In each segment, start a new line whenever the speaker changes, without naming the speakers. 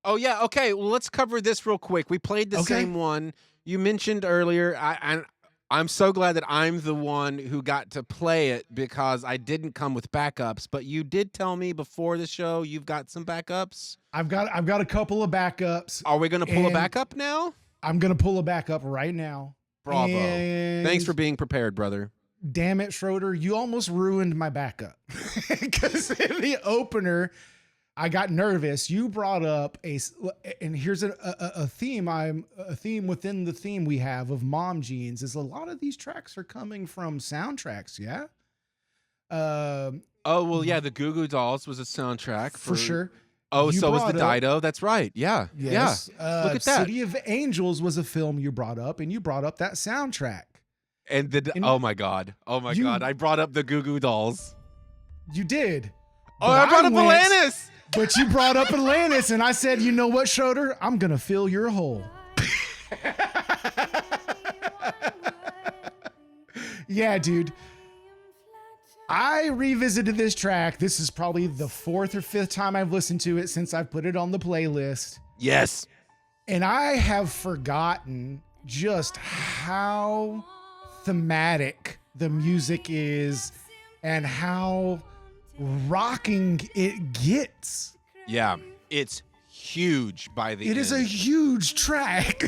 Oh, yeah, okay, well, let's cover this real quick. We played the
Okay.
same one. You mentioned earlier, I'm so glad that I'm the one who got to play it because I didn't come with backups, but you did tell me before the show you've got some backups.
I've got a couple of backups.
Are we gonna pull a
and
backup now?
I'm gonna pull a backup right now.
Bravo.
And
Thanks for being prepared, brother.
damn it, Schroeder, you almost ruined my backup. Because in the opener, I got nervous. You brought up and here's a theme. A theme within the theme we have of mom jeans is a lot of these tracks are coming from soundtracks. Yeah.
Oh, well, yeah, the Goo Goo Dolls was a soundtrack.
For sure.
Oh,
You
so was the
brought up-
Dido. That's right. Yeah.
Yes.
Yeah. Look at that.
City of Angels was a film you brought up, and you brought up that soundtrack.
And oh my God. Oh my God. I brought up the Goo Goo Dolls.
You did.
Oh,
But
I brought up
went-
Alanis.
But you brought up Alanis, and I said, you know what, Schroeder? I'm going to fill your hole. Yeah, dude. I revisited this track. This is probably the 4th or 5th time I've listened to it since I've put it on the playlist.
Yes.
And I have forgotten just how thematic the music is and how rocking it gets.
Yeah. It's huge by the end.
It is a huge track.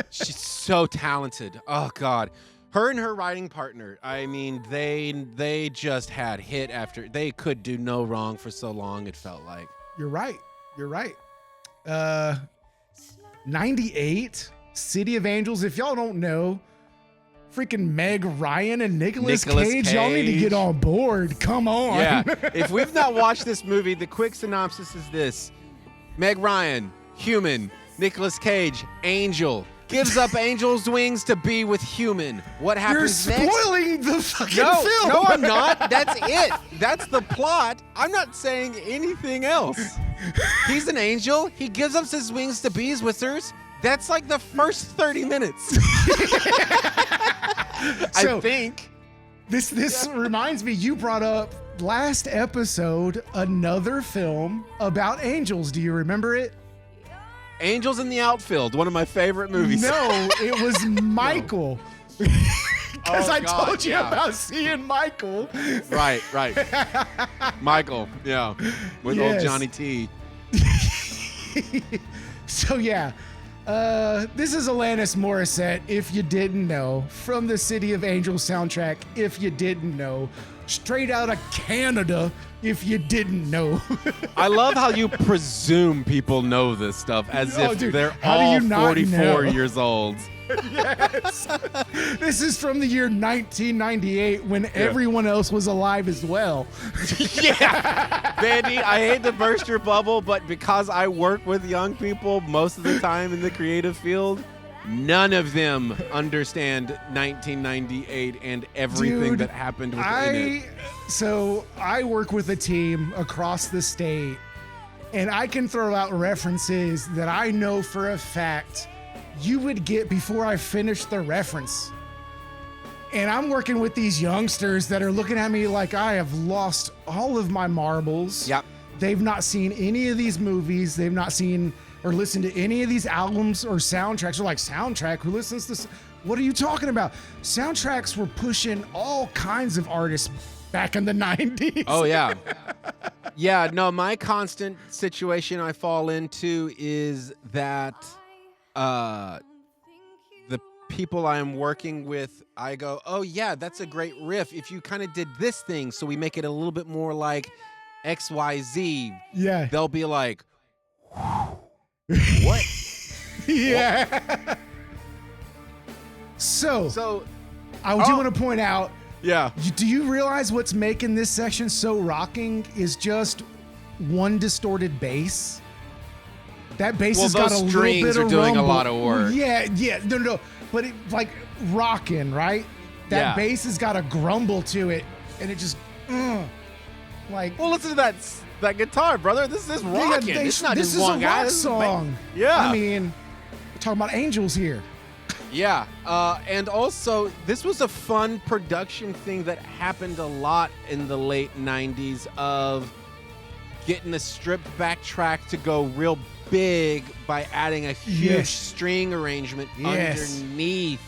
She's so talented. Oh God. Her and her writing partner, I mean, they just had hit after. They could do no wrong for so long, it felt like.
You're right. You're right. 98, City of Angels. If y'all don't know, freaking Meg Ryan and Nicolas Cage, y'all need to
Cage.
get on board. Come on.
Yeah. If we've not watched this movie, the quick synopsis is this. Meg Ryan, human. Nicolas Cage, angel. Gives up angel's wings to be with human. What
You're
happens next?
spoiling the fucking
No,
film.
no, I'm not. That's it. That's the plot. I'm not saying anything else. He's an angel. He gives up his wings to bees with hers. That's like the first 30 minutes. I think.
This reminds me, you brought up last episode another film about angels. Do you remember it?
Angels in the Outfield, one of my favorite movies.
No, it was Michael. Because
Oh,
I
God,
told you
yeah.
about seeing Michael.
Right. Michael, yeah. With old
Yes.
Johnny T.
So yeah, this is Alanis Morissette, if you didn't know, from the City of Angels soundtrack, if you didn't know, straight out of Canada, if you didn't know.
I love how you presume people know this stuff as
Oh,
if
dude,
they're
how do
all
you not
44
know?
years old.
Yes. This is from the year 1998 when everyone else was alive as well.
Yeah. Vandy, I hate to burst your bubble, but because I work with young people most of the time in the creative field, none of them understand 1998 and everything
Dude,
that happened within it.
So I work with a team across the state, and I can throw out references that I know for a fact you would get before I finish the reference. And I'm working with these youngsters that are looking at me like I have lost all of my marbles.
Yep.
They've not seen any of these movies. They've not seen or listened to any of these albums or soundtracks. They're like, soundtrack? Who listens to this? What are you talking about? Soundtracks were pushing all kinds of artists back in the 90s.
Oh, yeah. Yeah, no, my constant situation I fall into is that the people I'm working with, I go, oh, yeah, that's a great riff. If you kind of did this thing, so we make it a little bit more like XYZ,
Yeah.
they'll be like, what?
Yeah. So I do want to point out,
Yeah.
do you realize what's making this section so rocking is just one distorted bass? That bass has got a
those
little bit
strings
of
are doing a
rumble.
lot of work.
Yeah, no. But it, like rocking, right? That
Yeah.
bass has got a grumble to it, and it just, like.
Well, listen to that guitar, brother. This is rocking. It's not
this
just
is
one
a
guy.
rock
This is
song.
Yeah.
I mean, we're talking about angels here.
Yeah, and also this was a fun production thing that happened a lot in the late 90s of getting the stripped back track to go real big by adding a huge string arrangement underneath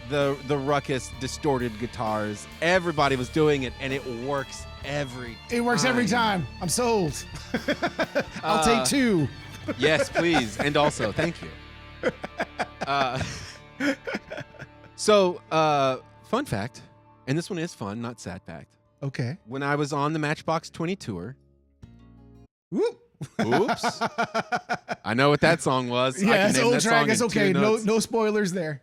the ruckus distorted guitars. Everybody was doing it, and it works every time.
It works every time. I'm sold. I'll take 2.
Yes, please. And also, thank you. Fun fact, and this one is fun, not sad fact.
Okay.
When I was on the Matchbox 20 tour.
Whoop.
Oops. I know what that song was.
Yeah, it's old track. It's okay. No spoilers there.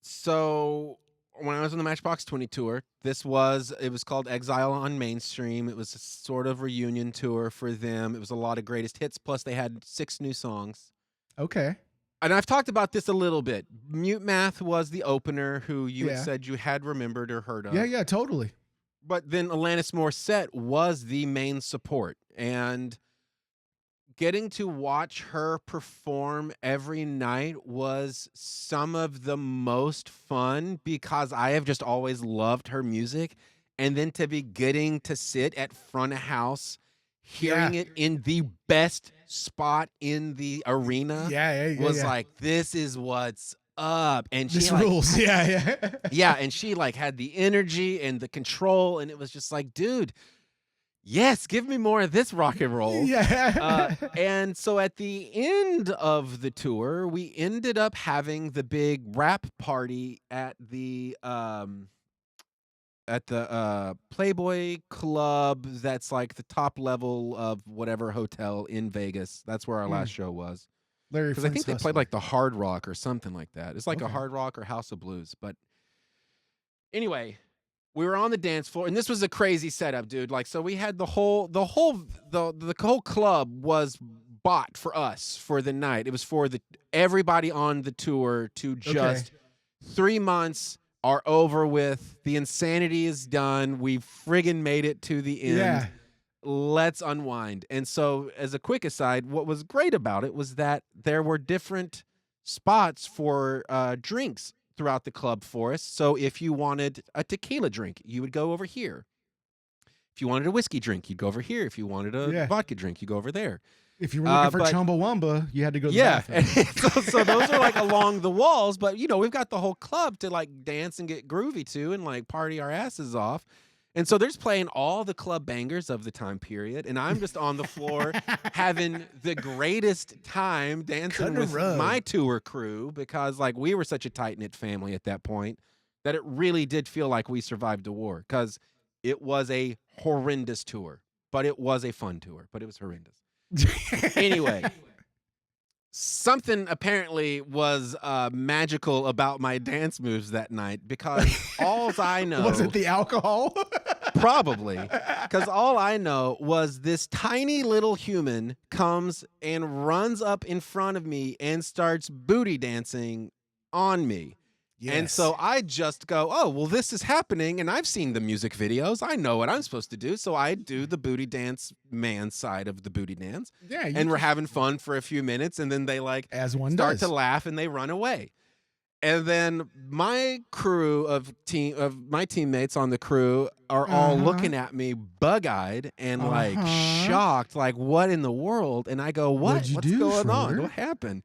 So when I was on the Matchbox 20 tour, it was called Exile on Mainstream. It was a sort of reunion tour for them. It was a lot of greatest hits, plus they had 6 new songs.
Okay.
And I've talked about this a little bit. Mute Math was the opener who you had said you had remembered or heard of.
Yeah, totally.
But then Alanis Morissette was the main support. And getting to watch her perform every night was some of the most fun because I have just always loved her music. And then to be getting to sit at front of house, hearing it in the best spot in the arena was like, this is what's up. And
this rules.
Yeah, and she like had the energy and the control, and it was just like, dude, yes, give me more of this rock and roll. And so at the end of the tour, we ended up having the big rap party at the Playboy Club. That's like the top level of whatever hotel in Vegas. That's where our last show was. Because I think they played like the Hard Rock or something like that. It's like a Hard Rock or House of Blues. But anyway, we were on the dance floor, and this was a crazy setup, dude. Like, so we had the whole club was bought for us for the night. It was for everybody on the tour to just 3 months are over with. The insanity is done. We friggin' made it to the end.
Yeah.
Let's unwind. And so, as a quick aside, what was great about it was that there were different spots for drinks throughout the club for us. So if you wanted a tequila drink, you would go over here. If you wanted a whiskey drink, you'd go over here. If you wanted a vodka drink, you go over there.
If you were looking for Chumbawamba, you had to go to the bathroom.
so those are like along the walls, but we've got the whole club to like dance and get groovy to and like party our asses off. And so there's playing all the club bangers of the time period, and I'm just on the floor having the greatest time dancing with my tour crew because like we were such a tight-knit family at that point that it really did feel like we survived a war because it was a horrendous tour, but it was a fun tour, but it was horrendous. Anyway, something apparently was magical about my dance moves that night because all I know...
Was it the alcohol?
Probably. Because all I know was this tiny little human comes and runs up in front of me and starts booty dancing on me. Yes. And so I just go, oh, well, this is happening, and I've seen the music videos. I know what I'm supposed to do, so I do the booty dance man side of the booty dance.
Yeah,
and we're having fun for a few minutes, and then they like start to laugh, and they run away. And then my crew of my teammates on the crew are all looking at me bug-eyed and like shocked, like what in the world? And I go, what? What's going on? What happened?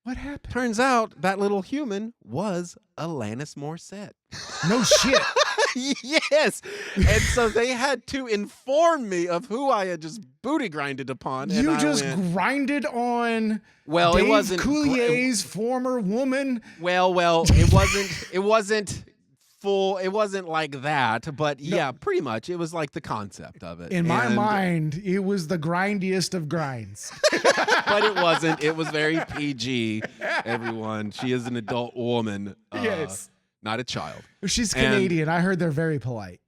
What happened?
Turns out that little human was Alanis Morissette.
No shit.
Yes. And so they had to inform me of who I had just booty grinded upon.
You just grinded on Dave
it wasn't
Coulier's former woman.
Well, it wasn't full. It wasn't like that, but yeah, pretty much. It was like the concept of it.
In my mind, it was the grindiest of grinds.
But it wasn't. It was very PG, everyone. She is an adult woman.
Yes.
Not a child.
She's Canadian. I heard they're very polite.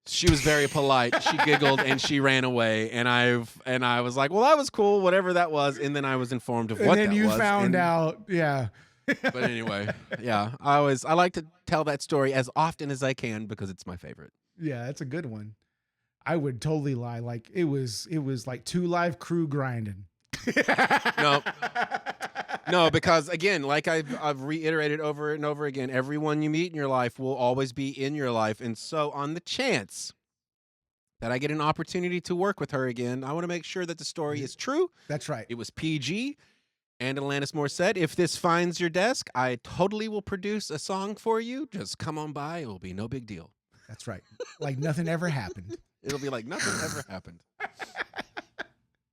She was very polite. She giggled and she ran away. And I was like, well, that was cool, whatever that was. And then I was informed of what that was.
And then you found out, yeah.
But anyway, yeah. I like to tell that story as often as I can because it's my favorite.
Yeah, that's a good one. I would totally lie. Like it was like 2 live crew grinding.
No, because again, like I've reiterated over and over again, everyone you meet in your life will always be in your life. And so on the chance that I get an opportunity to work with her again, I want to make sure that the story is true.
That's right.
It was PG. And Alanis Morissette, if this finds your desk, I totally will produce a song for you. Just come on by. It will be no big deal.
That's right. Like nothing ever happened.
It'll be like nothing ever happened.